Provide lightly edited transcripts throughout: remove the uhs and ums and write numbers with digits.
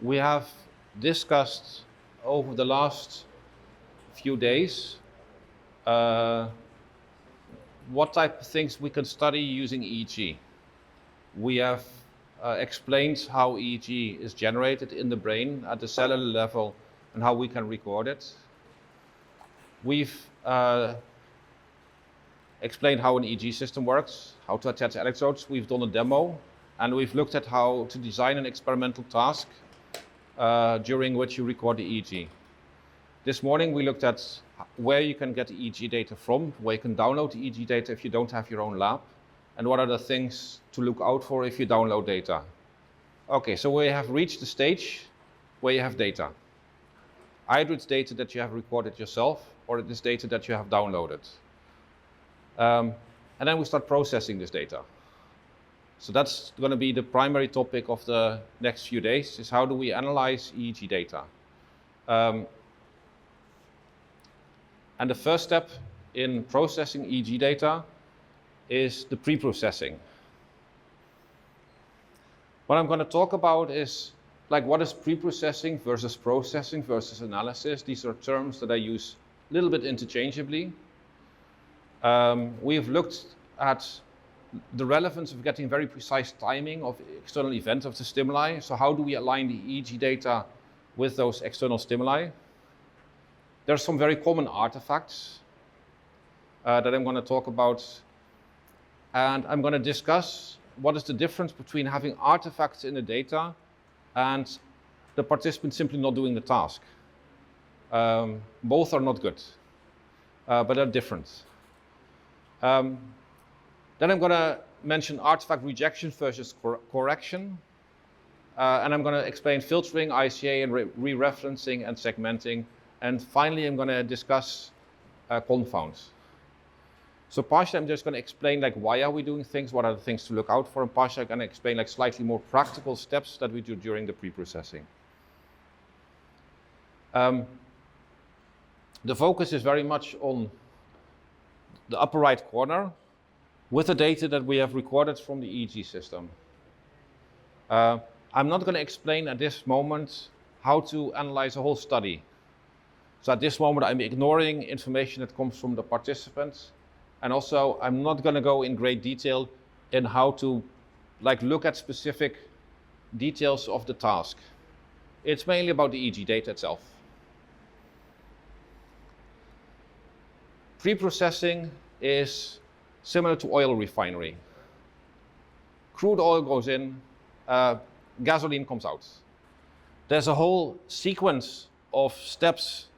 we have discussed over the last few days what type of things we can study using EEG. We have explained how EEG is generated in the brain at the cellular level and how we can record it. We've explained how an EEG system works, how to attach electrodes. We've done a demo, and we've looked at how to design an experimental task during which you record the EEG. This morning we looked at where you can get the EEG data from, where you can download the EEG data if you don't have your own lab, and what are the things to look out for if you download data. Okay, so we have reached the stage where you have data. Either it's data that you have recorded yourself, or it is data that you have downloaded. And then we start processing this data. So that's going to be the primary topic of the next few days, is how do we analyze EEG data. And the first step in processing EEG data is the pre-processing. What I'm going to talk about is like what is pre-processing versus processing versus analysis. These are terms that I use a little bit interchangeably. We've looked at the relevance of getting very precise timing of external events of the stimuli. So how do we align the EEG data with those external stimuli? There are some very common artifacts that I'm going to talk about. And I'm going to discuss what is the difference between having artifacts in the data and the participant simply not doing the task. Both are not good, but they're different. Then I'm going to mention artifact rejection versus correction. And I'm going to explain filtering, ICA, and re-referencing and segmenting. And finally, I'm going to discuss confounds. So partially, I'm just going to explain like why are we doing things, what are the things to look out for, and partially I'm going to explain like slightly more practical steps that we do during the pre-processing. The focus is very much on the upper right corner with the data that we have recorded from the EEG system. I'm not going to explain at this moment how to analyze a whole study. So at this moment, I'm ignoring information that comes from the participants. And also, I'm not going to go in great detail in how to look at specific details of the task. It's mainly about the EEG data itself. Pre-processing is similar to oil refinery. Crude oil goes in, gasoline comes out. There's a whole sequence of steps.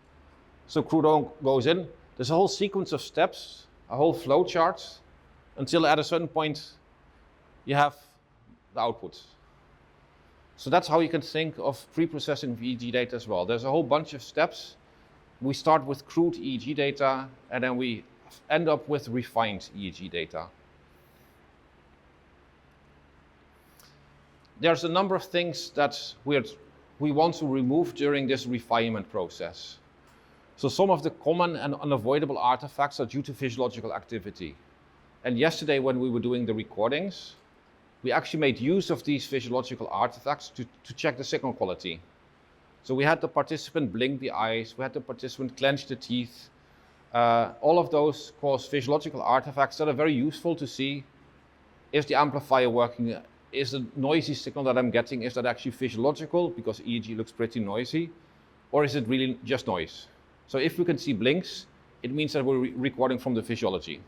So crude oil goes in, there's a whole sequence of steps, a whole flow chart, until at a certain point you have the output. So that's how you can think of pre-processing of EEG data as well. There's a whole bunch of steps. We start with crude EEG data, and then we end up with refined EEG data. There's a number of things that we want to remove during this refinement process. So some of the common and unavoidable artifacts are due to physiological activity. And yesterday when we were doing the recordings, we actually made use of these physiological artifacts to check the signal quality. So we had the participant blink the eyes, we had the participant clench the teeth. All of those cause physiological artifacts that are very useful to see, is the amplifier working, is the noisy signal that I'm getting, is that actually physiological, because EEG looks pretty noisy, or is it really just noise? So if we can see blinks, it means that we're recording from the physiology.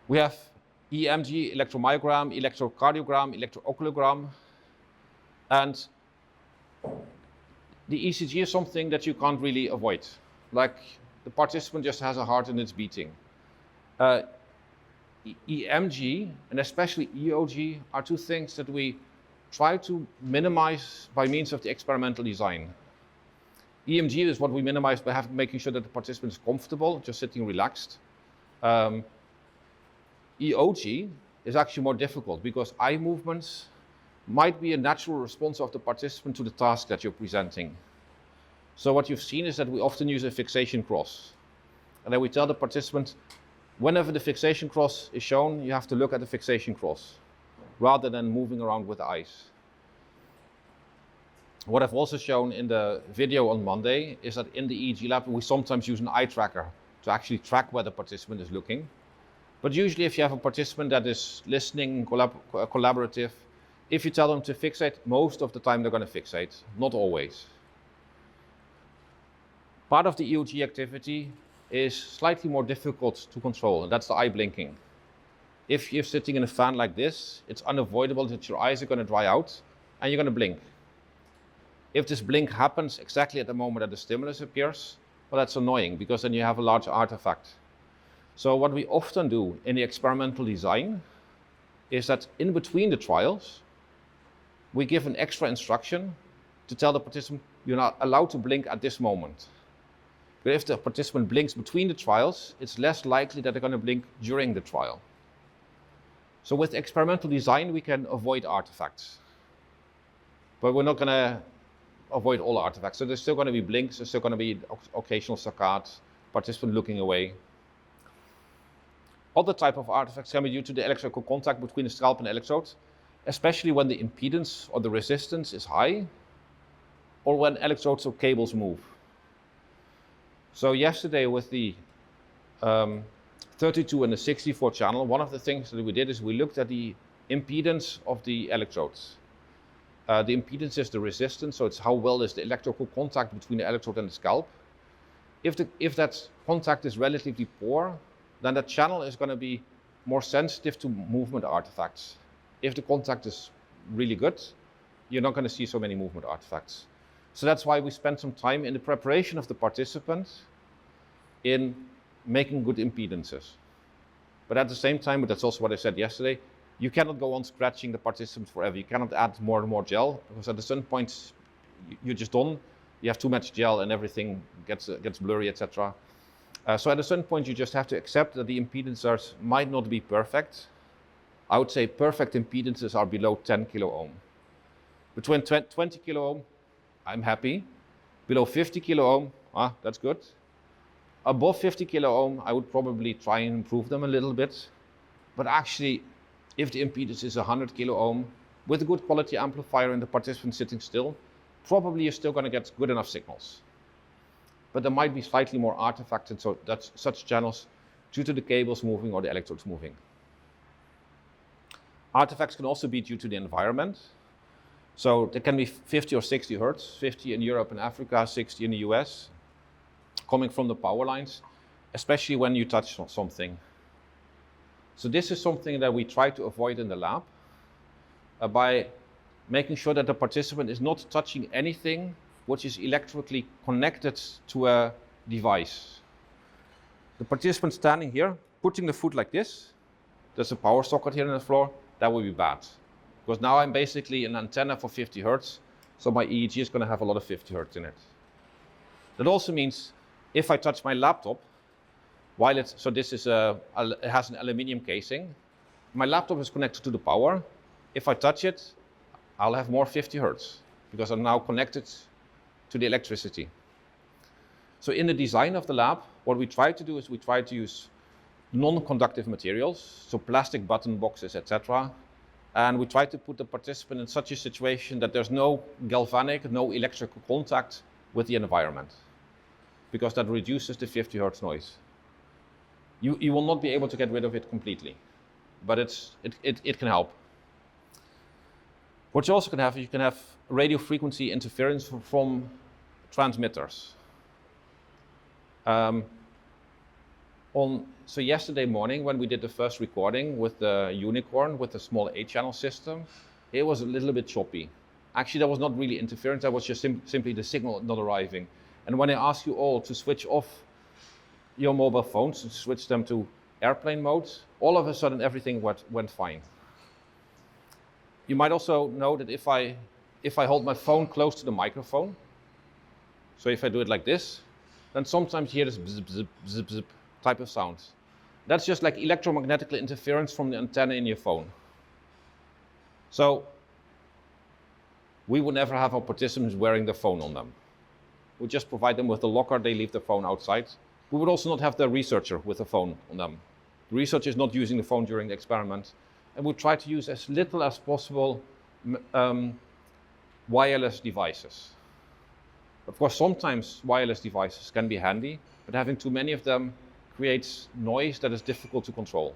We have EMG, electromyogram, electrocardiogram, electrooculogram, and the ECG is something that you can't really avoid. Like the participant just has a heart and it's beating. EMG and especially EOG are two things that we try to minimize by means of the experimental design. EMG is what we minimize by making sure that the participant is comfortable, just sitting relaxed. EOG is actually more difficult because eye movements might be a natural response of the participant to the task that you're presenting. So what you've seen is that we often use a fixation cross. And then we tell the participant, whenever the fixation cross is shown, you have to look at the fixation cross, rather than moving around with the eyes. What I've also shown in the video on Monday is that in the EEG lab, we sometimes use an eye tracker to actually track where the participant is looking. But usually if you have a participant that is listening, collaborative, if you tell them to fixate, most of the time they're going to fixate, not always. Part of the EEG activity is slightly more difficult to control, and that's the eye blinking. If you're sitting in a fan like this, it's unavoidable that your eyes are going to dry out and you're going to blink. If this blink happens exactly at the moment that the stimulus appears, well, that's annoying because then you have a large artifact. So what we often do in the experimental design is that in between the trials, we give an extra instruction to tell the participant, you're not allowed to blink at this moment. But if the participant blinks between the trials, it's less likely that they're going to blink during the trial. So with experimental design, we can avoid artifacts. But we're not going to avoid all artifacts. So there's still going to be blinks, there's still going to be occasional saccades, participant looking away. Other type of artifacts can be due to the electrical contact between the scalp and the electrode, especially when the impedance or the resistance is high, or when electrodes or cables move. So yesterday with the 32 and the 64 channel, one of the things that we did is we looked at the impedance of the electrodes. The impedance is the resistance, so it's how well is the electrical contact between the electrode and the scalp. If that contact is relatively poor, then that channel is going to be more sensitive to movement artifacts. If the contact is really good, you're not going to see so many movement artifacts. So that's why we spend some time in the preparation of the participants in making good impedances. But at the same time, but that's also what I said yesterday, you cannot go on scratching the participants forever. You cannot add more and more gel, because at a certain point, you're just done. You have too much gel and everything gets blurry, etc. So at a certain point, you just have to accept that the impedances might not be perfect. I would say perfect impedances are below 10 kilo ohm. Between 20 kilo ohm, I'm happy. Below 50 kilo ohm, that's good. Above 50 kilo ohm, I would probably try and improve them a little bit. But actually, if the impedance is 100 kilo ohm, with a good quality amplifier and the participant sitting still, probably you're still going to get good enough signals. But there might be slightly more artifacts, and so that's such channels due to the cables moving or the electrodes moving. Artifacts can also be due to the environment. So there can be 50 or 60 hertz, 50 in Europe and Africa, 60 in the US, coming from the power lines, especially when you touch something. So this is something that we try to avoid in the lab by making sure that the participant is not touching anything which is electrically connected to a device. The participant standing here, putting the foot like this, there's a power socket here on the floor, that would be bad. Because now I'm basically an antenna for 50 hertz, so my EEG is going to have a lot of 50 hertz in it. That also means if I touch my laptop, so this is it has an aluminium casing, my laptop is connected to the power. If I touch it, I'll have more 50 hertz because I'm now connected to the electricity. So in the design of the lab, what we try to do is we try to use non-conductive materials, so plastic button boxes, etc. And we try to put the participant in such a situation that there's no galvanic, no electrical contact with the environment, because that reduces the 50 hertz noise. You will not be able to get rid of it completely, but it can help. What you also can have is you can have radio frequency interference from transmitters. So yesterday morning when we did the first recording with the Unicorn with the small 8-channel system, it was a little bit choppy. Actually, that was not really interference, that was just simply the signal not arriving. And when I asked you all to switch off your mobile phones, to switch them to airplane mode, all of a sudden everything went fine. You might also know that if I hold my phone close to the microphone, so if I do it like this, then sometimes you hear this bzz, bzz, bzz, bzz type of sound. That's just like electromagnetic interference from the antenna in your phone. So we would never have our participants wearing their phone on them. We just provide them with the locker, they leave the phone outside. We would also not have the researcher with the phone on them. The researcher is not using the phone during the experiment. And we try to use as little as possible wireless devices. Of course, sometimes wireless devices can be handy, but having too many of them creates noise that is difficult to control.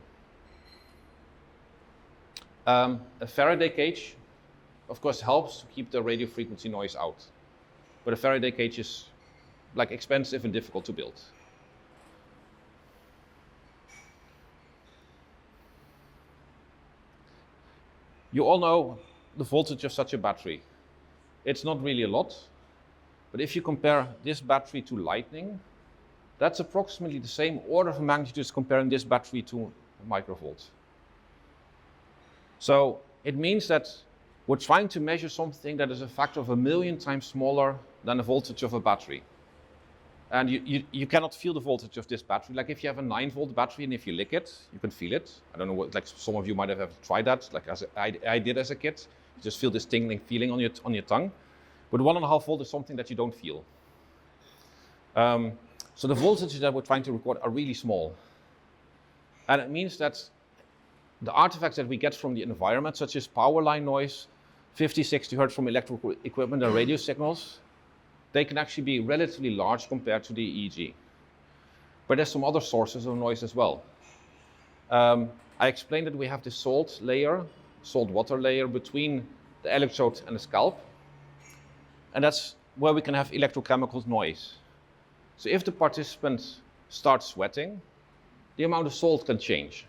A Faraday cage, of course, helps to keep the radio frequency noise out. But a Faraday cage is like expensive and difficult to build. You all know the voltage of such a battery. It's not really a lot, but if you compare this battery to lightning, that's approximately the same order of magnitude as comparing this battery to a microvolt. So it means that we're trying to measure something that is a factor of 1,000,000 times smaller than the voltage of a battery. And you cannot feel the voltage of this battery. Like if you have a 9-volt battery and if you lick it, you can feel it. I don't know what, like some of you might have tried that, like I did as a kid. You just feel this tingling feeling on your tongue. But 1.5 volt is something that you don't feel. So the voltages that we're trying to record are really small. And it means that the artifacts that we get from the environment, such as power line noise, 50, 60 hertz from electrical equipment and radio signals, they can actually be relatively large compared to the EEG. But there's some other sources of noise as well. I explained that we have this salt water layer between the electrode and the scalp. And that's where we can have electrochemical noise. So if the participant starts sweating, the amount of salt can change.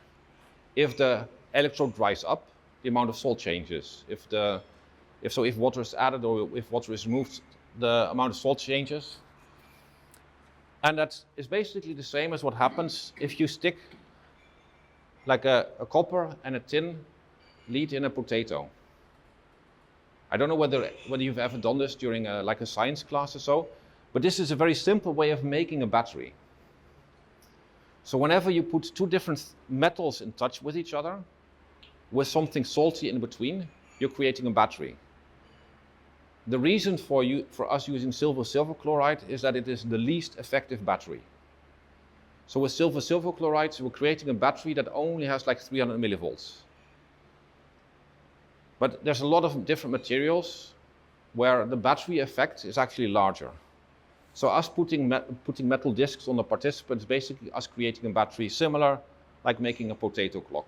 If the electrode dries up, the amount of salt changes. If water is added or if water is removed, the amount of salt changes. And that is basically the same as what happens if you stick like a copper and a tin lead in a potato. I don't know whether you've ever done this during like a science class or so, but this is a very simple way of making a battery. So whenever you put two different metals in touch with each other, with something salty in between, you're creating a battery. The reason for us using silver chloride is that it is the least effective battery. So with silver chloride, we're creating a battery that only has like 300 millivolts. But there's a lot of different materials where the battery effect is actually larger. So us putting metal discs on the participants, basically us creating a battery similar like making a potato clock.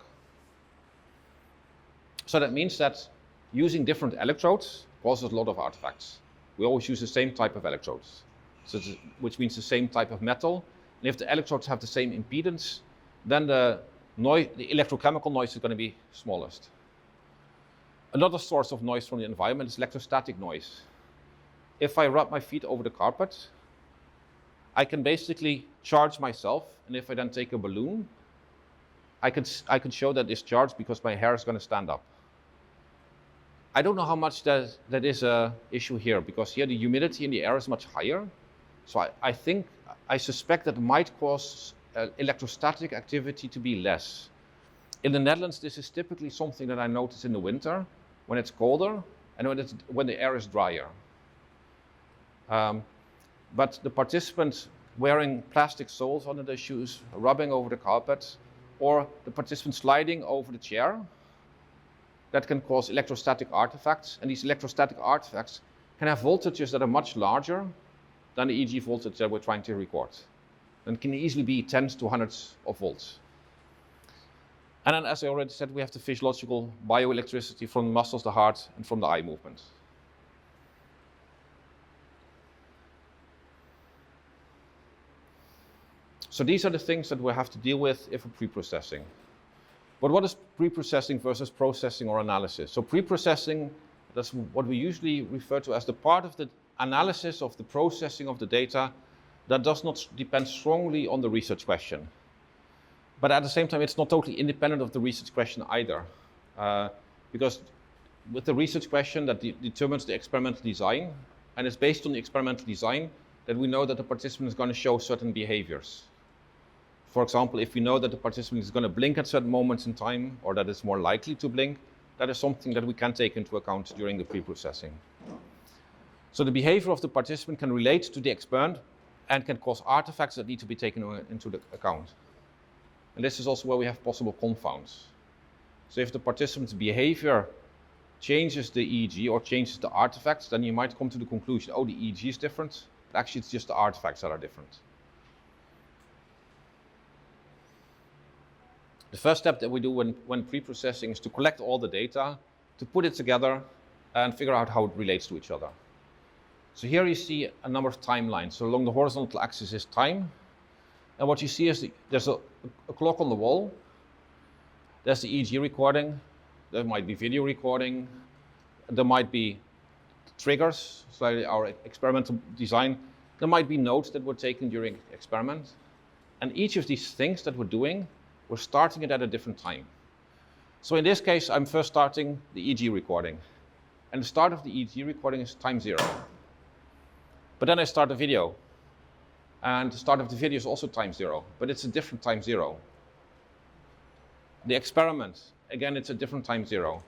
So that means that using different electrodes causes a lot of artifacts. We always use the same type of electrodes, which means the same type of metal. And if the electrodes have the same impedance, then the electrochemical noise is going to be smallest. Another source of noise from the environment is electrostatic noise. If I rub my feet over the carpet, I can basically charge myself, and if I then take a balloon, I can show that it's charged because my hair is going to stand up. I don't know how much that is an issue here, because here the humidity in the air is much higher. So I suspect that might cause electrostatic activity to be less. In the Netherlands, this is typically something that I notice in the winter, when it's colder and when the air is drier. But the participants wearing plastic soles under their shoes, rubbing over the carpet, or the participant sliding over the chair, that can cause electrostatic artifacts. And these electrostatic artifacts can have voltages that are much larger than the EEG voltage that we're trying to record. And can easily be tens to hundreds of volts. And then, as I already said, we have the physiological bioelectricity from the muscles, the heart, and from the eye movement. So these are the things that we have to deal with if we're pre-processing. But what is pre-processing versus processing or analysis? So pre-processing, that's what we usually refer to as the part of the analysis of the processing of the data that does not depend strongly on the research question. But at the same time, it's not totally independent of the research question either. Because with the research question that determines the experimental design, and it's based on the experimental design that we know that the participant is going to show certain behaviors. For example, if we know that the participant is going to blink at certain moments in time, or that it's more likely to blink, that is something that we can take into account during the pre-processing. So the behavior of the participant can relate to the experiment and can cause artifacts that need to be taken into account. And this is also where we have possible confounds. So if the participant's behavior changes the EEG or changes the artifacts, then you might come to the conclusion, oh, the EEG is different. But actually, it's just the artifacts that are different. The first step that we do when pre-processing is to collect all the data, to put it together and figure out how it relates to each other. So here you see a number of timelines. So along the horizontal axis is time. And what you see is there's a clock on the wall. There's the EEG recording. There might be video recording. There might be triggers, so our experimental design. There might be notes that were taken during experiment. And each of these things that we're doing, we're starting it at a different time. So in this case, I'm first starting the EEG recording. And the start of the EEG recording is time 0. But then I start the video. And the start of the video is also time 0, but it's a different time 0. The experiment, again, it's a different time 0.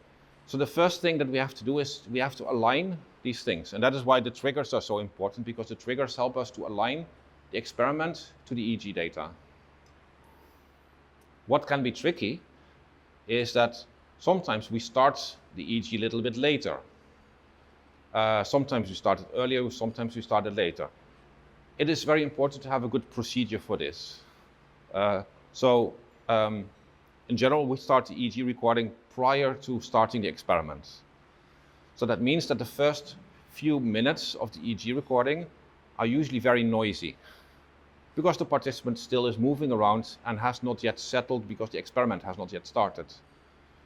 So the first thing that we have to do is we have to align these things. And that is why the triggers are so important, because the triggers help us to align the experiment to the EEG data. What can be tricky is that sometimes we start the EEG a little bit later. Sometimes we start it earlier, sometimes we start it later. It is very important to have a good procedure for this. In general, we start the EEG recording prior to starting the experiment. So that means that the first few minutes of the EEG recording are usually very noisy, because the participant still is moving around and has not yet settled because the experiment has not yet started.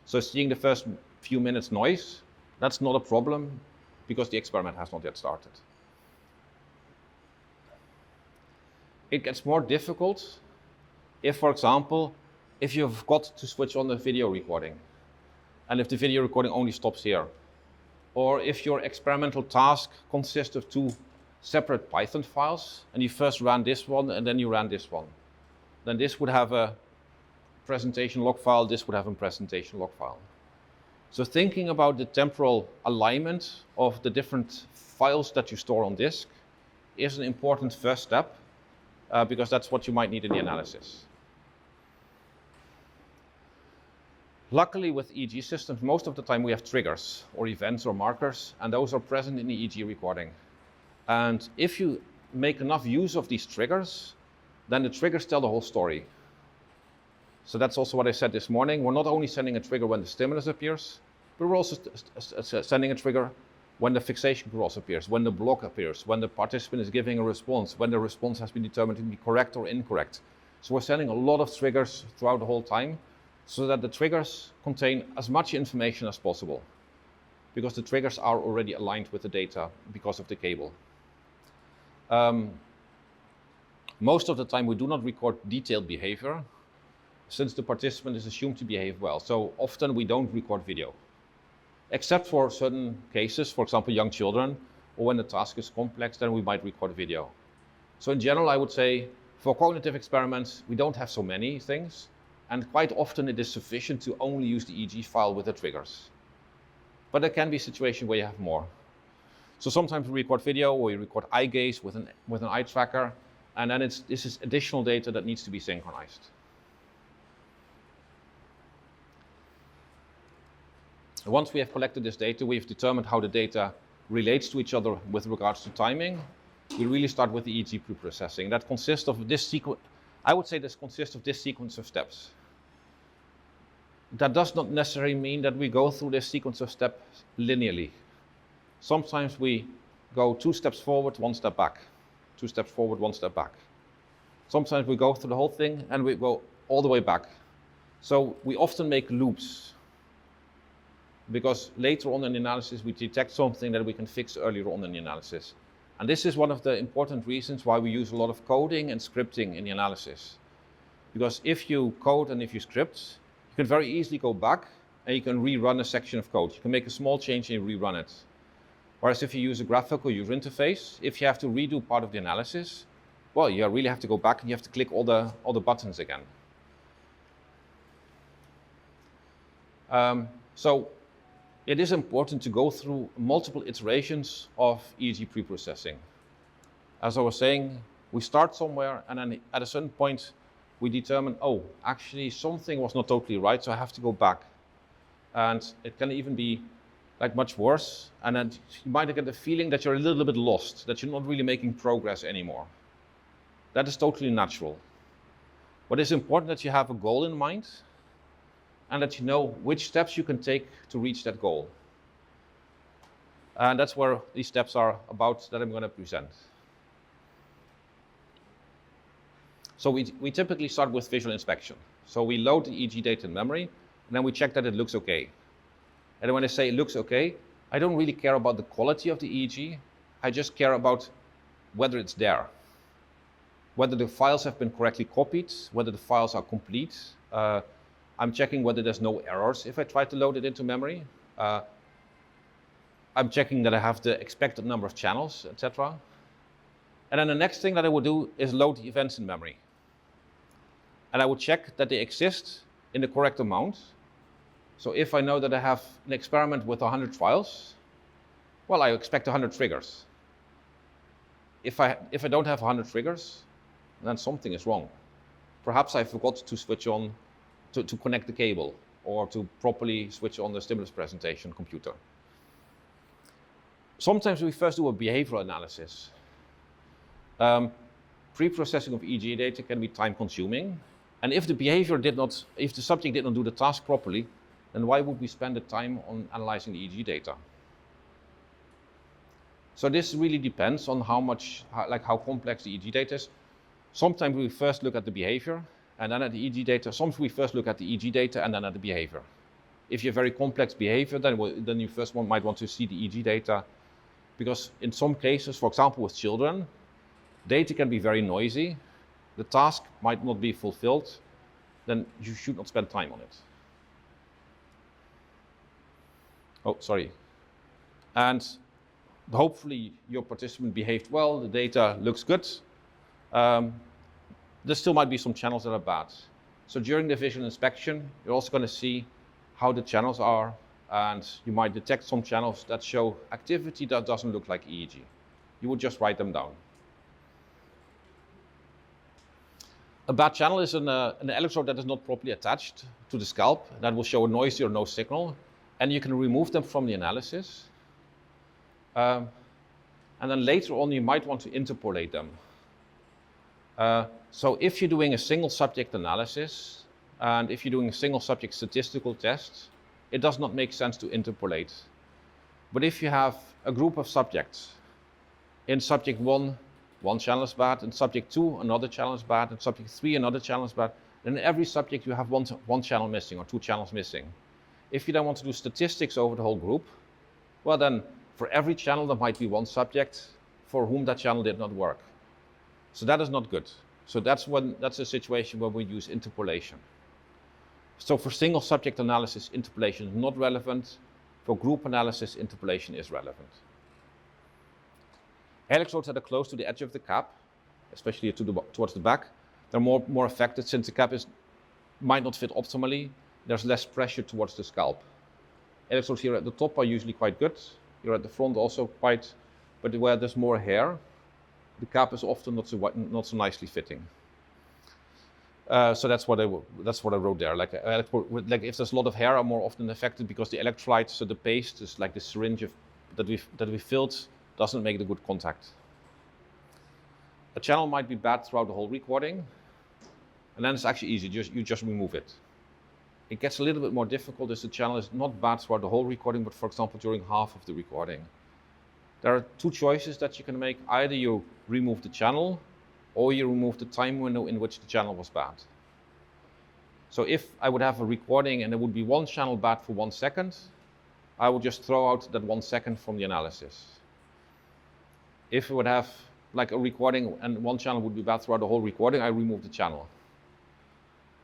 So seeing the first few minutes noise, that's not a problem because the experiment has not yet started. It gets more difficult if, for example, if you've got to switch on the video recording, and if the video recording only stops here, or if your experimental task consists of 2 separate Python files, and you first ran this one and then you ran this one. Then this would have a presentation log file, this would have a presentation log file. So thinking about the temporal alignment of the different files that you store on disk is an important first step, because that's what you might need in the analysis. Luckily with EEG systems, most of the time we have triggers or events or markers, and those are present in the EEG recording. And if you make enough use of these triggers, then the triggers tell the whole story. So that's also what I said this morning. We're not only sending a trigger when the stimulus appears, but we're also sending a trigger when the fixation cross appears, when the block appears, when the participant is giving a response, when the response has been determined to be correct or incorrect. So we're sending a lot of triggers throughout the whole time, so that the triggers contain as much information as possible, because the triggers are already aligned with the data because of the cable. Most of the time we do not record detailed behavior, since the participant is assumed to behave well. So often we don't record video, except for certain cases, for example, young children, or when the task is complex, then we might record video. So in general, I would say for cognitive experiments, we don't have so many things, and quite often it is sufficient to only use the EEG file with the triggers. But there can be a situation where you have more. So sometimes we record video, or we record eye gaze with an eye tracker, and then this is additional data that needs to be synchronized. Once we have collected this data, we have determined how the data relates to each other with regards to timing. We really start with the EEG preprocessing. That consists of this sequence. I would say this consists of this sequence of steps. That does not necessarily mean that we go through this sequence of steps linearly. Sometimes we go 2 steps forward, 1 step back. 2 steps forward, 1 step back. Sometimes we go through the whole thing and we go all the way back. So we often make loops, because later on in the analysis we detect something that we can fix earlier on in the analysis. And this is one of the important reasons why we use a lot of coding and scripting in the analysis. Because if you code and if you script, you can very easily go back and you can rerun a section of code. You can make a small change and rerun it. Whereas if you use a graphical user interface, if you have to redo part of the analysis, well, you really have to go back and you have to click all the buttons again. So it is important to go through multiple iterations of EEG preprocessing. As I was saying, we start somewhere and then at a certain point we determine, oh, actually something was not totally right, so I have to go back. And it can even be like much worse, and then you might get the feeling that you're a little bit lost, that you're not really making progress anymore. That is totally natural. But it's important that you have a goal in mind and that you know which steps you can take to reach that goal. And that's where these steps are about that I'm going to present. So we typically start with visual inspection. So we load the EEG data in memory, and then we check that it looks okay. And when I say it looks okay, I don't really care about the quality of the EEG. I just care about whether it's there, whether the files have been correctly copied, whether the files are complete. I'm checking whether there's no errors if I try to load it into memory. I'm checking that I have the expected number of channels, etc. And then the next thing that I would do is load the events in memory. And I would check that they exist in the correct amount. So if I know that I have an experiment with 100 files, well, I expect 100 triggers. If I don't have 100 triggers, then something is wrong. Perhaps I forgot to switch on, to connect the cable, or to properly switch on the stimulus presentation computer. Sometimes we first do a behavioral analysis. Pre-processing of EEG data can be time consuming. And if the subject did not do the task properly, then why would we spend the time on analyzing the EEG data? So this really depends on how complex the EEG data is. Sometimes we first look at the behavior and then at the EEG data. Sometimes we first look at the EEG data and then at the behavior. If you have very complex behavior, then you first might want to see the EEG data, because in some cases, for example with children, data can be very noisy, the task might not be fulfilled, then you should not spend time on it. Oh, sorry. And hopefully your participant behaved well, the data looks good. There still might be some channels that are bad. So during the visual inspection, you're also going to see how the channels are, and you might detect some channels that show activity that doesn't look like EEG. You would just write them down. A bad channel is an electrode that is not properly attached to the scalp. That will show a noisy or no signal, and you can remove them from the analysis. And then later on, you might want to interpolate them. So if you're doing a single subject analysis, and if you're doing a single subject statistical test, it does not make sense to interpolate. But if you have a group of subjects, in subject 1, one channel is bad, in subject 2, another channel is bad, in subject 3, another channel is bad, then in every subject you have one channel missing or 2 channels missing. If you then want to do statistics over the whole group, well then, for every channel there might be one subject for whom that channel did not work. So that is not good. So that's a situation where we use interpolation. So for single subject analysis, interpolation is not relevant. For group analysis, interpolation is relevant. Electrodes that are close to the edge of the cap, especially towards the back, they're more affected since the cap might not fit optimally. There's less pressure towards the scalp. Electrodes here at the top are usually quite good. Here at the front also quite, but where there's more hair, the cap is often not so nicely fitting. So that's what I wrote there. Like if there's a lot of hair, are more often affected because the electrolyte, so the paste is like the syringe that we filled, doesn't make the good contact. A channel might be bad throughout the whole recording, and then it's actually easy. You just remove it. It gets a little bit more difficult if the channel is not bad throughout the whole recording, but for example during half of the recording. There are 2 choices that you can make. Either you remove the channel, or you remove the time window in which the channel was bad. So if I would have a recording and there would be one channel bad for 1 second, I would just throw out that 1 second from the analysis. If we would have like a recording and one channel would be bad throughout the whole recording, I remove the channel.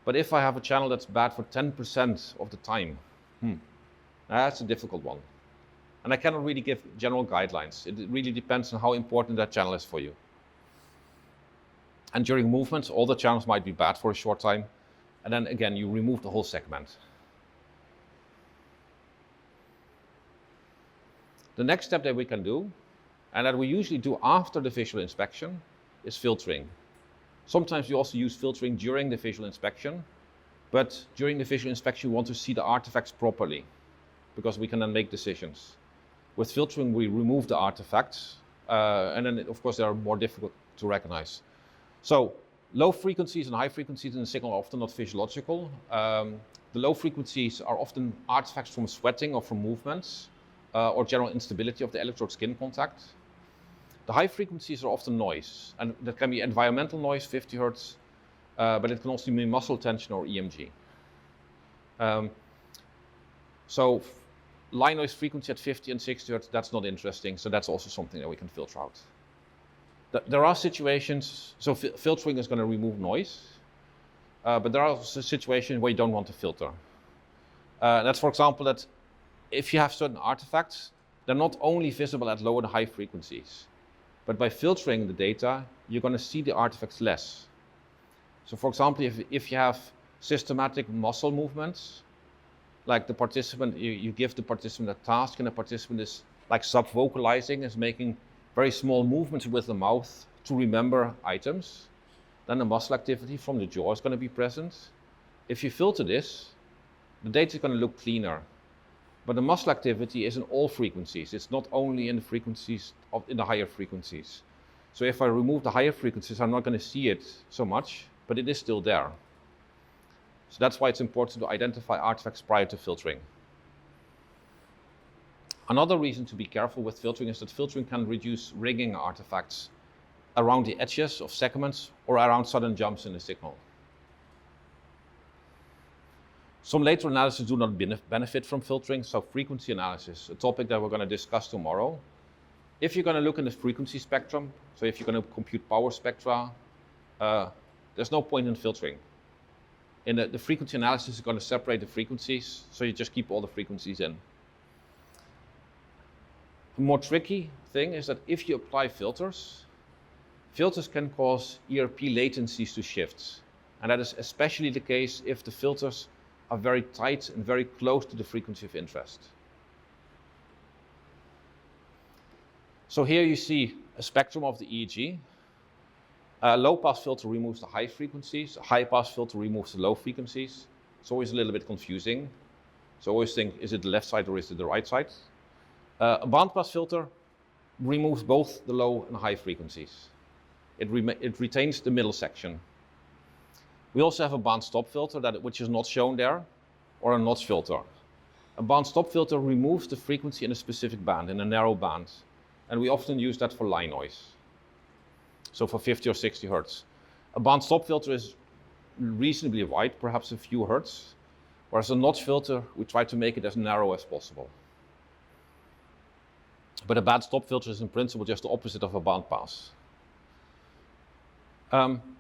But if I have a channel that's bad for 10% of the time, that's a difficult one. And I cannot really give general guidelines. It really depends on how important that channel is for you. And during movements, all the channels might be bad for a short time. And then again, you remove the whole segment. The next step that we can do, and that we usually do after the visual inspection, is filtering. Sometimes you also use filtering during the visual inspection, but during the visual inspection, you want to see the artifacts properly. because we can then make decisions. With filtering, we remove the artifacts, and then, of course, they are more difficult to recognize. So low frequencies and high frequencies in the signal are often not physiological. The low frequencies are often artifacts from sweating or from movements, or general instability of the electrode-skin contact. The high frequencies are often noise, and that can be environmental noise, 50 hertz, but it can also be muscle tension or EMG. So line noise frequency at 50 and 60 hertz, that's not interesting, so that's also something that we can filter out. There are situations, so filtering is going to remove noise, but there are also situations where you don't want to filter. That's, for example, that if you have certain artifacts, they're not only visible at low and high frequencies, but by filtering the data, you're going to see the artifacts less. So, for example, if you have systematic muscle movements, like the participant, you give the participant a task, and the participant is like sub-vocalizing, is making very small movements with the mouth to remember items, then the muscle activity from the jaw is going to be present. If you filter this, the data is going to look cleaner. But the muscle activity is in all frequencies. It's not only in the frequencies in the higher frequencies. So if I remove the higher frequencies, I'm not going to see it so much, but it is still there. So that's why it's important to identify artifacts prior to filtering. Another reason to be careful with filtering is that filtering can reduce ringing artifacts around the edges of segments or around sudden jumps in the signal. Some later analysis do not benefit from filtering, so frequency analysis, a topic that we're going to discuss tomorrow. If you're going to look in the frequency spectrum, so if you're going to compute power spectra, there's no point in filtering. In the frequency analysis is going to separate the frequencies, so you just keep all the frequencies in. A more tricky thing is that if you apply filters, filters can cause ERP latencies to shift. And that is especially the case if the filters are very tight and very close to the frequency of interest. So here you see a spectrum of the EEG. A low-pass filter removes the high frequencies. A high-pass filter removes the low frequencies. It's always a little bit confusing. So always think, is it the left side or is it the right side? A bandpass filter removes both the low and high frequencies. It retains the middle section. We also have a band-stop filter, which is not shown there, or a notch filter. A band-stop filter removes the frequency in a specific band, in a narrow band. And we often use that for line noise. So for 50 or 60 hertz. A band-stop filter is reasonably wide, perhaps a few hertz, whereas a notch filter, we try to make it as narrow as possible. But a band-stop filter is in principle just the opposite of a bandpass.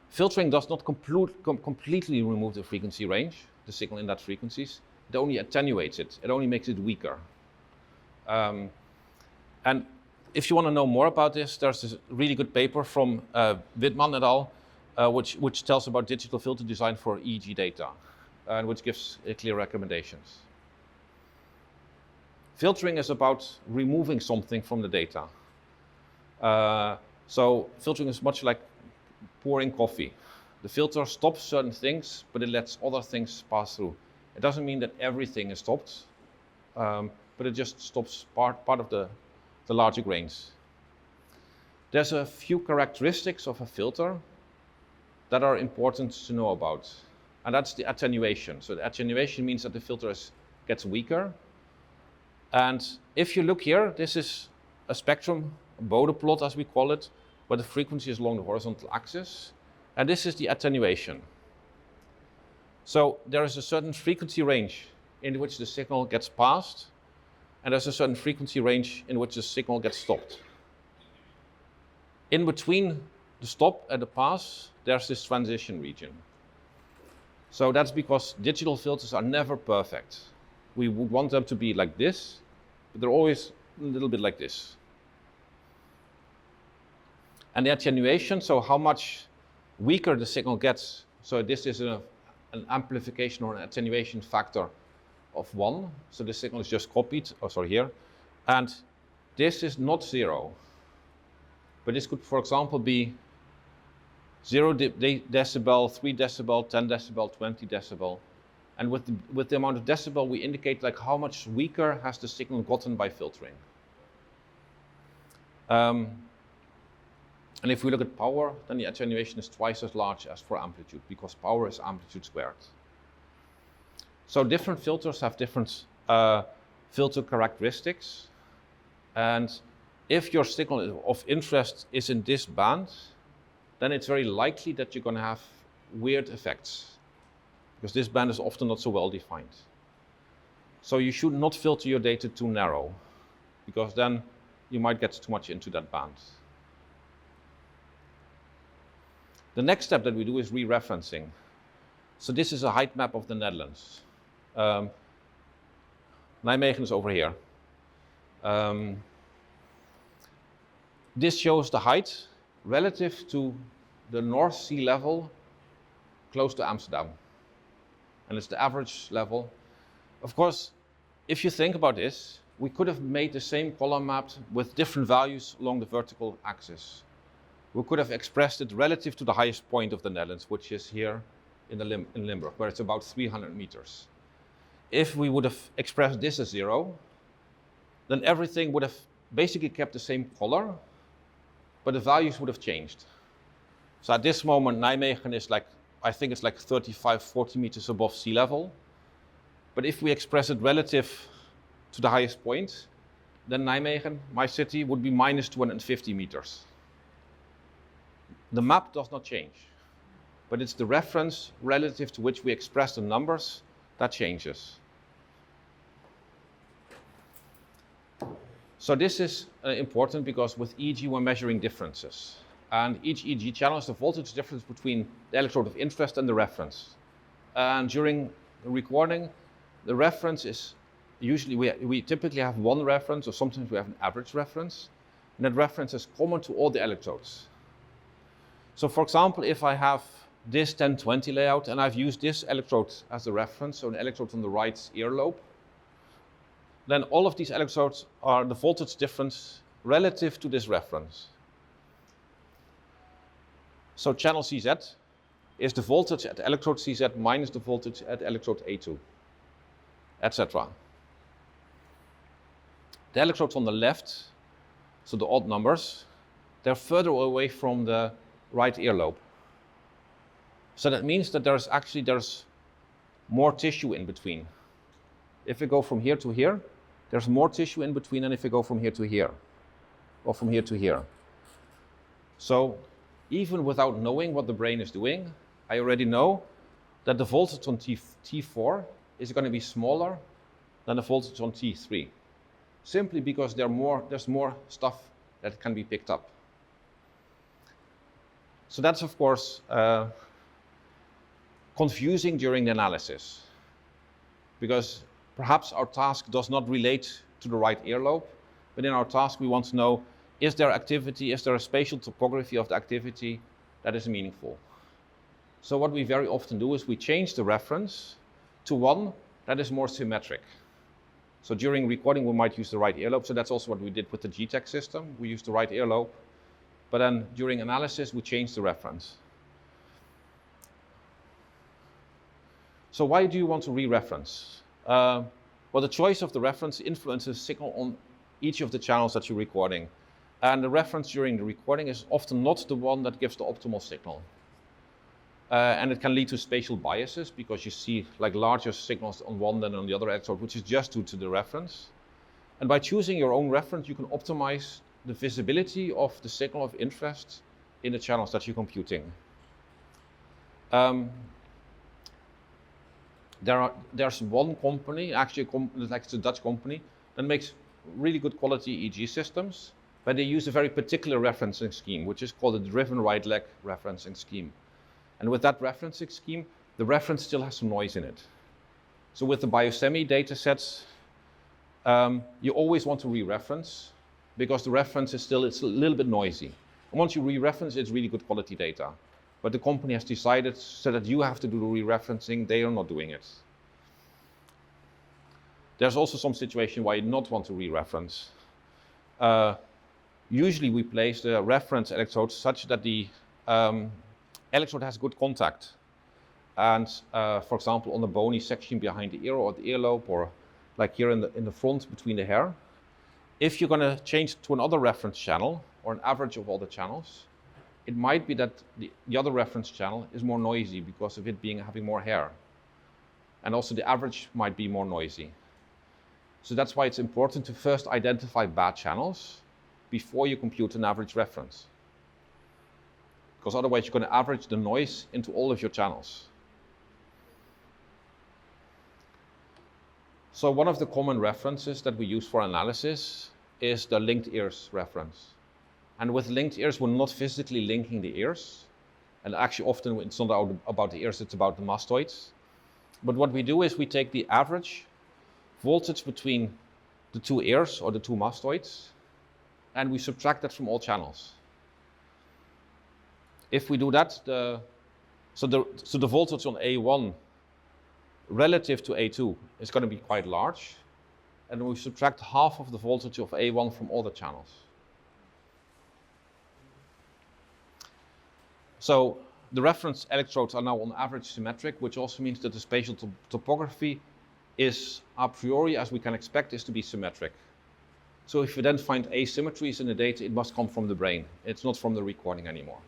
Filtering does not completely remove the frequency range, the signal in that frequencies. It only attenuates it. It only makes it weaker. And if you want to know more about this, there's this really good paper from Wittmann et al., which tells about digital filter design for EEG data, and which gives clear recommendations. Filtering is about removing something from the data. So filtering is much like pouring coffee. The filter stops certain things, but it lets other things pass through. It doesn't mean that everything is stopped, but it just stops part of the larger grains. There's a few characteristics of a filter that are important to know about, and that's the attenuation. So the attenuation means that the filter gets weaker. And if you look here, this is a spectrum, a Bode plot as we call it, where the frequency is along the horizontal axis, and this is the attenuation. So there is a certain frequency range in which the signal gets passed, and there's a certain frequency range in which the signal gets stopped. In between the stop and the pass, there's this transition region. So that's because digital filters are never perfect. We would want them to be like this, but they're always a little bit like this. And the attenuation, so how much weaker the signal gets, so this is an amplification or an attenuation factor of 1, so the signal is just copied, here, and this is not 0. But this could, for example, be 0 decibel, 3 decibel, 10 decibel, 20 decibel. And with the amount of decibel, we indicate like how much weaker has the signal gotten by filtering. And if we look at power, then the attenuation is twice as large as for amplitude, because power is amplitude squared. So different filters have different filter characteristics. And if your signal of interest is in this band, then it's very likely that you're going to have weird effects, because this band is often not so well defined. So you should not filter your data too narrow, because then you might get too much into that band. The next step that we do is re-referencing. So this is a height map of the Netherlands. Nijmegen is over here. This shows the height relative to the North Sea level close to Amsterdam. And it's the average level. Of course, if you think about this, we could have made the same column map with different values along the vertical axis. We could have expressed it relative to the highest point of the Netherlands, which is here in Limburg, where it's about 300 meters. If we would have expressed this as 0, then everything would have basically kept the same color, but the values would have changed. So at this moment, Nijmegen is like, I think it's like 35, 40 meters above sea level. But if we express it relative to the highest point, then Nijmegen, my city, would be minus 250 meters. The map does not change, but it's the reference relative to which we express the numbers that changes. So this is important because with EEG we're measuring differences. And each EEG channel is the voltage difference between the electrode of interest and the reference. And during the recording, the reference is usually, we typically have one reference, or sometimes we have an average reference. And that reference is common to all the electrodes. So for example, if I have this 1020 layout and I've used this electrode as a reference, so an electrode on the right earlobe, then all of these electrodes are the voltage difference relative to this reference. So channel CZ is the voltage at electrode CZ minus the voltage at electrode A2, etc. The electrodes on the left, so the odd numbers, they're further away from the right earlobe. So that means that there's more tissue in between. If we go from here to here, there's more tissue in between than if we go from here to here, or from here to here. So even without knowing what the brain is doing, I already know that the voltage on T4 is going to be smaller than the voltage on T3, simply because there's more stuff that can be picked up. So that's of course confusing during the analysis, because perhaps our task does not relate to the right earlobe, but in our task we want to know, is there activity, is there a spatial topography of the activity that is meaningful? So what we very often do is we change the reference to one that is more symmetric. So during recording we might use the right earlobe, so that's also what we did with the GTEC system. We used the right earlobe, but then during analysis we changed the reference. So why do you want to re-reference? Well, the choice of the reference influences signal on each of the channels that you're recording. And the reference during the recording is often not the one that gives the optimal signal. And it can lead to spatial biases because you see like larger signals on one than on the other electrode, which is just due to the reference. And by choosing your own reference, you can optimize the visibility of the signal of interest in the channels that you're computing. There's one company, actually it's a Dutch company, that makes really good quality EEG systems, but they use a very particular referencing scheme, which is called a driven right leg referencing scheme. And with that referencing scheme, the reference still has some noise in it. So with the biosemi data sets, you always want to re-reference because the reference is still, it's a little bit noisy. And once you re-reference, it's really good quality data. But the company has decided so that you have to do the re-referencing, they are not doing it. There's also some situation why you not want to re-reference. Usually we place the reference electrode such that the electrode has good contact And for example, on the bony section behind the ear or the earlobe, or like here in the front between the hair, if you're going to change to another reference channel or an average of all the channels, it might be that the other reference channel is more noisy because of it having more hair. And also the average might be more noisy. So that's why it's important to first identify bad channels before you compute an average reference. Because otherwise you're going to average the noise into all of your channels. So one of the common references that we use for analysis is the linked ears reference. And with linked ears, we're not physically linking the ears. And actually often it's not about the ears, it's about the mastoids. But what we do is we take the average voltage between the two ears or the two mastoids, and we subtract that from all channels. If we do that, so the voltage on A1 relative to A2 is going to be quite large, and we subtract half of the voltage of A1 from all the channels. So the reference electrodes are now on average symmetric, which also means that the spatial topography is a priori, as we can expect, is to be symmetric. So if you then find asymmetries in the data, it must come from the brain. It's not from the recording anymore.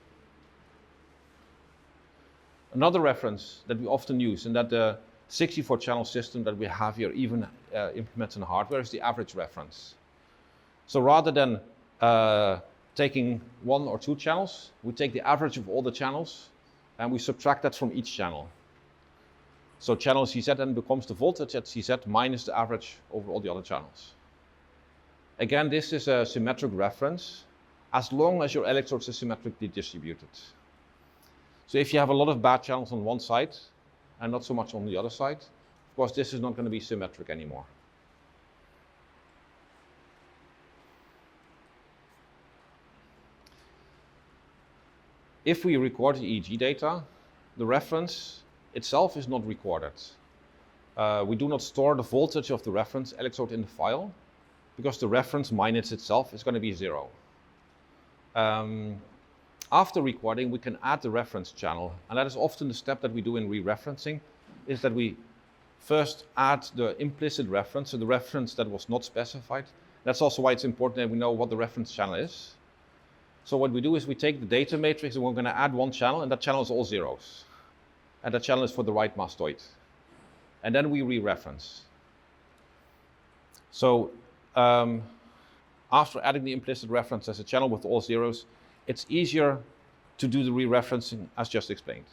Another reference that we often use, and that the 64-channel system that we have here even implements in hardware, is the average reference. So rather than taking one or two channels, we take the average of all the channels and we subtract that from each channel. So channel CZ then becomes the voltage at CZ minus the average over all the other channels. Again, this is a symmetric reference as long as your electrodes are symmetrically distributed. So if you have a lot of bad channels on one side and not so much on the other side, of course this is not going to be symmetric anymore. If we record the EEG data, the reference itself is not recorded. We do not store the voltage of the reference electrode in the file because the reference minus itself is going to be 0. After recording, we can add the reference channel, and that is often the step that we do in re-referencing, is that we first add the implicit reference, so the reference that was not specified. That's also why it's important that we know what the reference channel is. So what we do is we take the data matrix and we're going to add one channel, and that channel is all zeros. And that channel is for the right mastoid. And then we re-reference. So after adding the implicit reference as a channel with all zeros, it's easier to do the re-referencing as just explained.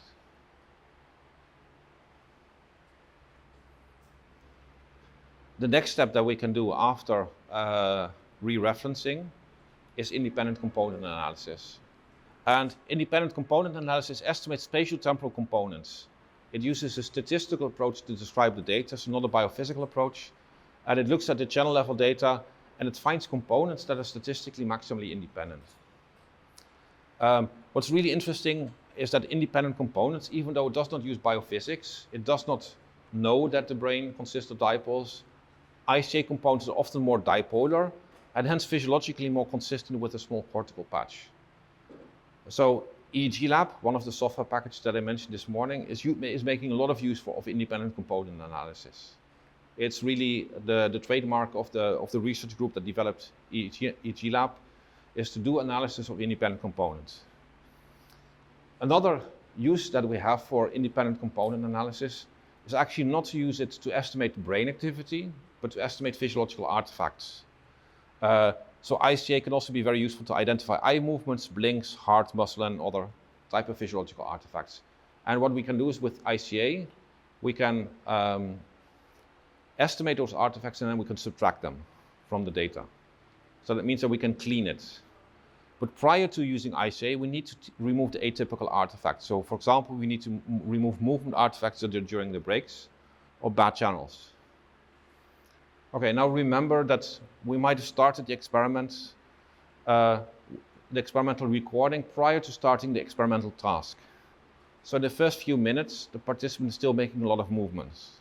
The next step that we can do after re-referencing is independent component analysis. And independent component analysis estimates spatial temporal components. It uses a statistical approach to describe the data, so not a biophysical approach. And it looks at the channel level data and it finds components that are statistically maximally independent. What's really interesting is that independent components, even though it does not use biophysics, it does not know that the brain consists of dipoles. ICA components are often more dipolar and hence physiologically more consistent with a small cortical patch. So EEG Lab, one of the software packages that I mentioned this morning, is making a lot of use of independent component analysis. It's really the trademark of the research group that developed EEG Lab, is to do analysis of independent components. Another use that we have for independent component analysis is actually not to use it to estimate brain activity, but to estimate physiological artifacts. So ICA can also be very useful to identify eye movements, blinks, heart, muscle, and other type of physiological artifacts. And what we can do is with ICA, we can estimate those artifacts and then we can subtract them from the data. So that means that we can clean it. But prior to using ICA, we need to remove the atypical artifacts. So for example, we need to remove movement artifacts that are during the breaks or bad channels. Okay, now remember that we might have started the experiment, the experimental recording prior to starting the experimental task. So in the first few minutes, the participant is still making a lot of movements.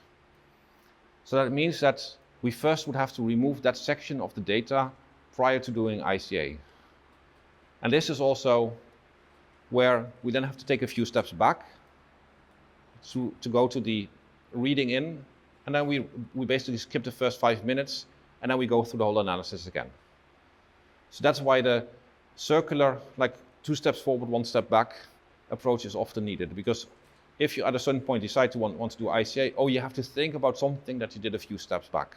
So that means that we first would have to remove that section of the data prior to doing ICA. And this is also where we then have to take a few steps back to go to the reading in, and then we basically skip the first 5 minutes, and then we go through the whole analysis again. So that's why the circular, like 2 steps forward, 1 step back approach is often needed, because if you at a certain point decide to want to do ICA, you have to think about something that you did a few steps back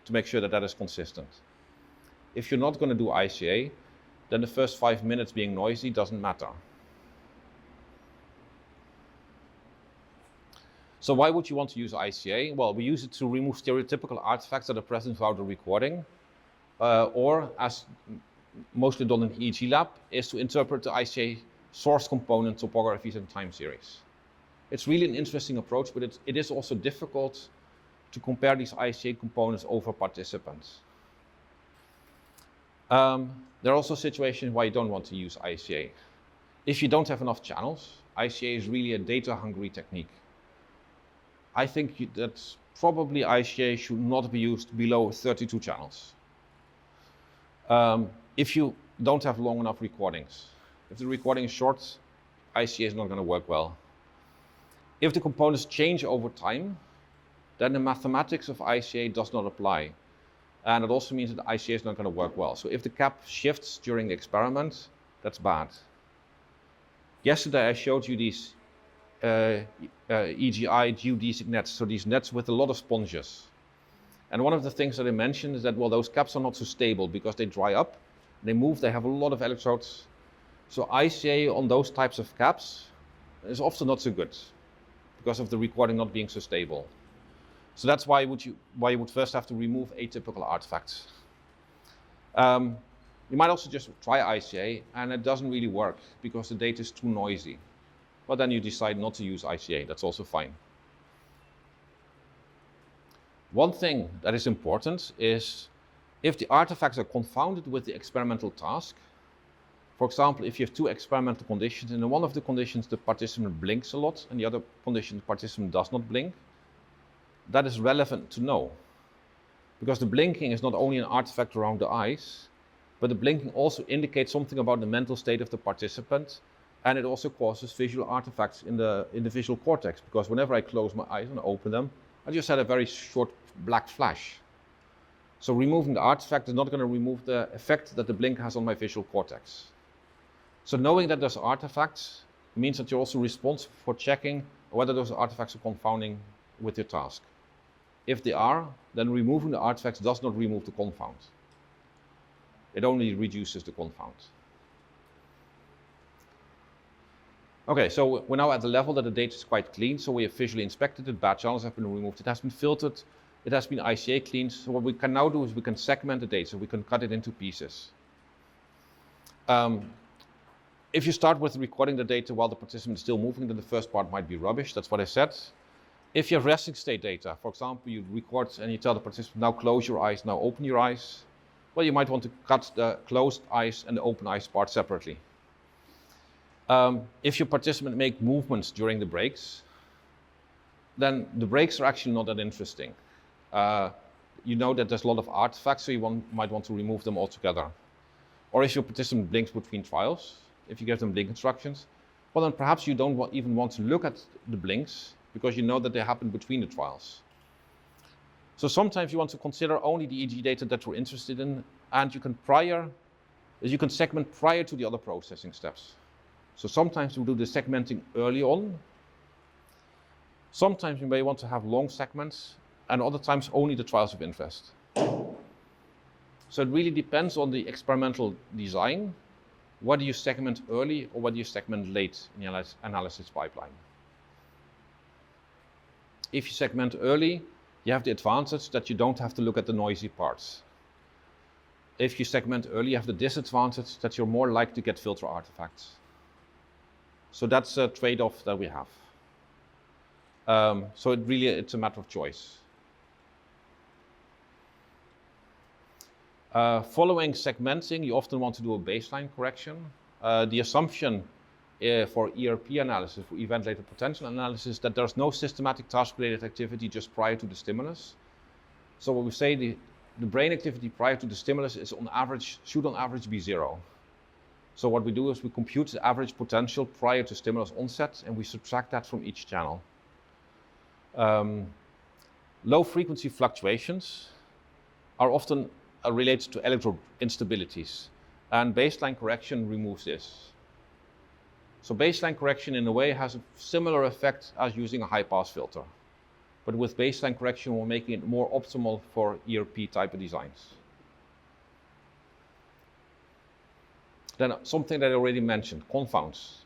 to make sure that that is consistent. If you're not going to do ICA, then the first 5 minutes being noisy doesn't matter. So why would you want to use ICA? Well, we use it to remove stereotypical artifacts that are present throughout the recording, or as mostly done in the EEG lab, is to interpret the ICA source component topographies and time series. It's really an interesting approach, but it is also difficult to compare these ICA components over participants. There are also situations where you don't want to use ICA. If you don't have enough channels, ICA is really a data-hungry technique. I think that probably ICA should not be used below 32 channels. If you don't have long enough recordings. If the recording is short, ICA is not going to work well. If the components change over time, then the mathematics of ICA does not apply. And it also means that ICA is not going to work well. So if the cap shifts during the experiment, that's bad. Yesterday I showed you these EGI geodesic nets, so these nets with a lot of sponges. And one of the things that I mentioned is that, well, those caps are not so stable because they dry up, they move, they have a lot of electrodes. So ICA on those types of caps is often not so good because of the recording not being so stable. So that's why you would first have to remove atypical artifacts. You might also just try ICA and it doesn't really work because the data is too noisy. But then you decide not to use ICA, that's also fine. One thing that is important is if the artifacts are confounded with the experimental task. For example, if you have 2 experimental conditions, and in one of the conditions the participant blinks a lot, and the other condition the participant does not blink, that is relevant to know. Because the blinking is not only an artifact around the eyes, but the blinking also indicates something about the mental state of the participant, and it also causes visual artifacts in the visual cortex, because whenever I close my eyes and open them, I just had a very short black flash. So removing the artifact is not going to remove the effect that the blink has on my visual cortex. So knowing that there's artifacts means that you're also responsible for checking whether those artifacts are confounding with your task. If they are, then removing the artifacts does not remove the confound. It only reduces the confound. Okay, so we're now at the level that the data is quite clean, so we have visually inspected it, bad channels have been removed, it has been filtered, it has been ICA cleaned. So what we can now do is we can segment the data, so we can cut it into pieces. If you start with recording the data while the participant is still moving, then the first part might be rubbish, that's what I said. If you have resting state data, for example, you record and you tell the participant, now close your eyes, now open your eyes, well, you might want to cut the closed eyes and the open eyes part separately. If your participant make movements during the breaks, then the breaks are actually not that interesting. You know that there's a lot of artifacts, so you might want to remove them altogether. Or if your participant blinks between trials, if you give them blink instructions, well then perhaps you don't even want to look at the blinks because you know that they happen between the trials. So sometimes you want to consider only the EEG data that you're interested in, and you can segment prior to the other processing steps. So sometimes you do the segmenting early on. Sometimes you may want to have long segments, and other times only the trials of interest. So it really depends on the experimental design, whether you segment early or whether you segment late in the analysis pipeline. If you segment early, you have the advantage that you don't have to look at the noisy parts. If you segment early, you have the disadvantage that you're more likely to get filter artifacts. So that's a trade-off that we have. So it's a matter of choice. Following segmenting, you often want to do a baseline correction. The assumption for ERP analysis, for event-related potential analysis, that there's no systematic task-related activity just prior to the stimulus. So what we say, the brain activity prior to the stimulus is should on average be 0. So what we do is we compute the average potential prior to stimulus onset, and we subtract that from each channel. Low frequency fluctuations are often related to electrode instabilities, and baseline correction removes this. So baseline correction in a way has a similar effect as using a high pass filter. But with baseline correction, we're making it more optimal for ERP type of designs. Then something that I already mentioned, confounds.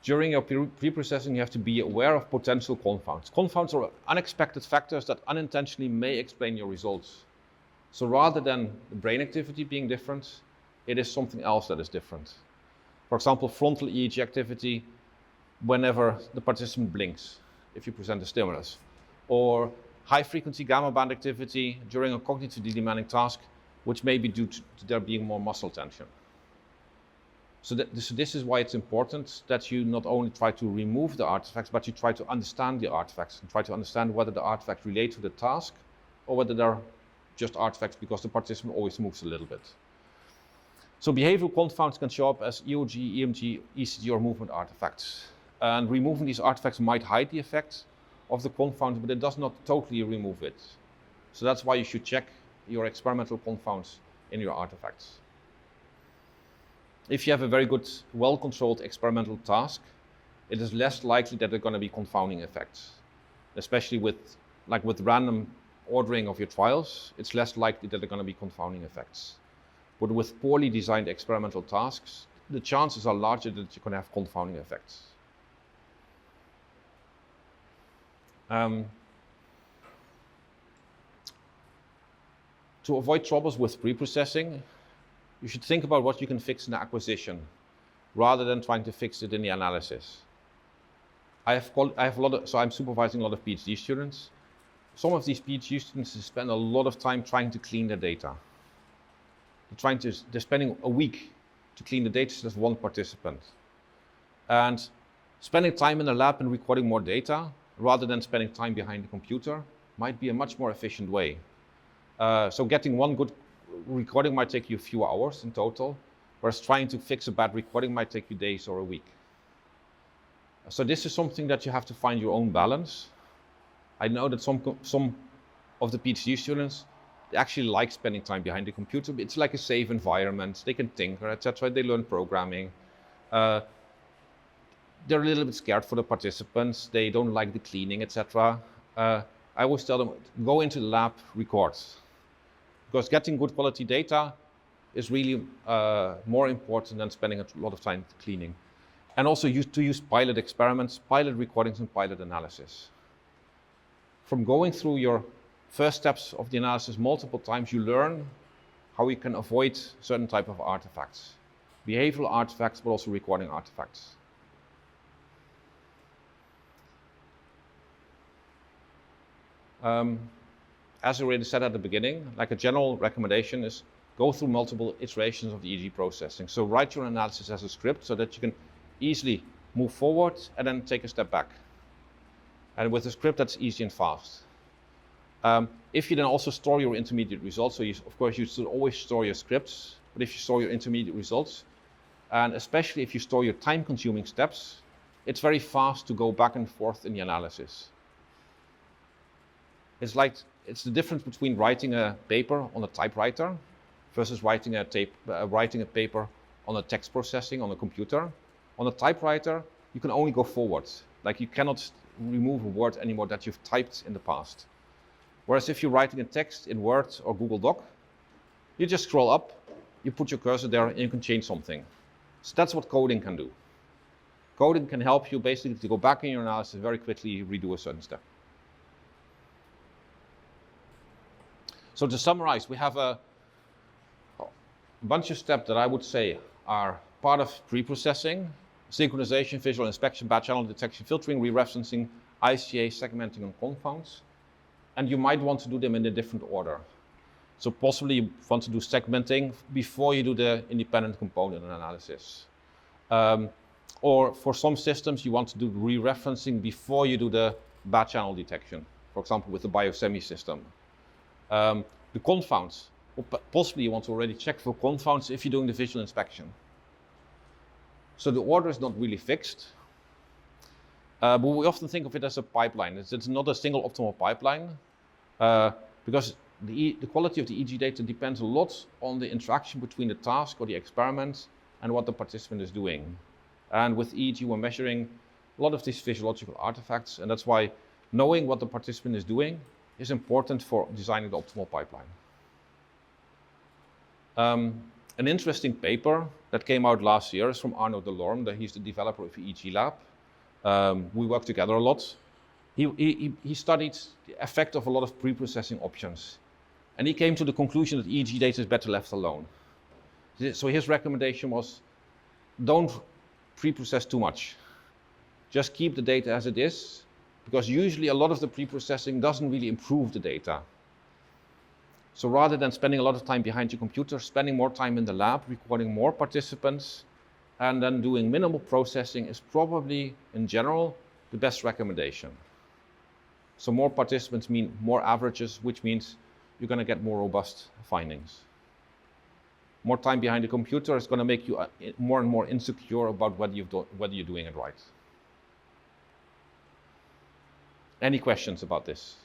During your pre-processing, you have to be aware of potential confounds. Confounds are unexpected factors that unintentionally may explain your results. So rather than the brain activity being different, it is something else that is different. For example, frontal EEG activity whenever the participant blinks, if you present a stimulus. Or high frequency gamma band activity during a cognitively demanding task, which may be due to there being more muscle tension. So this is why it's important that you not only try to remove the artifacts, but you try to understand the artifacts and try to understand whether the artifacts relate to the task or whether they're just artifacts because the participant always moves a little bit. So behavioral confounds can show up as EOG, EMG, ECG, or movement artifacts. And removing these artifacts might hide the effect of the confound, but it does not totally remove it. So that's why you should check your experimental confounds in your artifacts. If you have a very good, well-controlled experimental task, it is less likely that there are going to be confounding effects. Especially with random ordering of your trials, it's less likely that there are going to be confounding effects. But with poorly designed experimental tasks, the chances are larger that you're going to have confounding effects. To avoid troubles with preprocessing, you should think about what you can fix in the acquisition, rather than trying to fix it in the analysis. I'm supervising a lot of PhD students. Some of these PhD students spend a lot of time trying to clean the data. They're spending a week to clean the data set of one participant. And spending time in the lab and recording more data, rather than spending time behind the computer, might be a much more efficient way. So getting one good recording might take you a few hours in total, whereas trying to fix a bad recording might take you days or a week. So this is something that you have to find your own balance. I know that some of the PhD students, they actually like spending time behind the computer. It's like a safe environment. They can tinker, etc. They learn programming. They're a little bit scared for the participants. They don't like the cleaning, etc. I always tell them, go into the lab, record. Because getting good quality data is really more important than spending a lot of time cleaning. And also use pilot experiments, pilot recordings, and pilot analysis. From going through your first steps of the analysis multiple times, you learn how you can avoid certain type of artifacts. Behavioral artifacts, but also recording artifacts. As I already said at the beginning, like a general recommendation is go through multiple iterations of the EEG processing. So write your analysis as a script so that you can easily move forward and then take a step back. And with a script, that's easy and fast. If you then also store your intermediate results, so of course you should always store your scripts, but if you store your intermediate results, and especially if you store your time-consuming steps, it's very fast to go back and forth in the analysis. It's the difference between writing a paper on a typewriter versus writing a paper on a text processing on a computer. On a typewriter, you can only go forward. Like you cannot remove a word anymore that you've typed in the past. Whereas if you're writing a text in Word or Google Doc, you just scroll up, you put your cursor there, and you can change something. So that's what coding can do. Coding can help you basically to go back in your analysis very quickly, redo a certain step. So to summarize, we have a bunch of steps that I would say are part of preprocessing: synchronization, visual inspection, bad channel detection, filtering, re-referencing, ICA, segmenting, and confounds. And you might want to do them in a different order. So possibly you want to do segmenting before you do the independent component analysis. Or for some systems, you want to do re-referencing before you do the bad channel detection, for example, with the biosemi system. The confounds, or possibly you want to already check for confounds if you're doing the visual inspection. So the order is not really fixed, but we often think of it as a pipeline. It's not a single optimal pipeline, because the quality of the EEG data depends a lot on the interaction between the task or the experiment and what the participant is doing. And with EEG, we're measuring a lot of these physiological artifacts, and that's why knowing what the participant is doing is important for designing the optimal pipeline. An interesting paper that came out last year is from Arno Delorme. He's the developer of EEG Lab. We work together a lot. He studied the effect of a lot of pre-processing options, and he came to the conclusion that EEG data is better left alone. So his recommendation was, don't pre-process too much. Just keep the data as it is, because usually a lot of the pre-processing doesn't really improve the data. So rather than spending a lot of time behind your computer, spending more time in the lab, recording more participants, and then doing minimal processing is probably, in general, the best recommendation. So more participants mean more averages, which means you're going to get more robust findings. More time behind the computer is going to make you more and more insecure about whether you're doing it right. Any questions about this?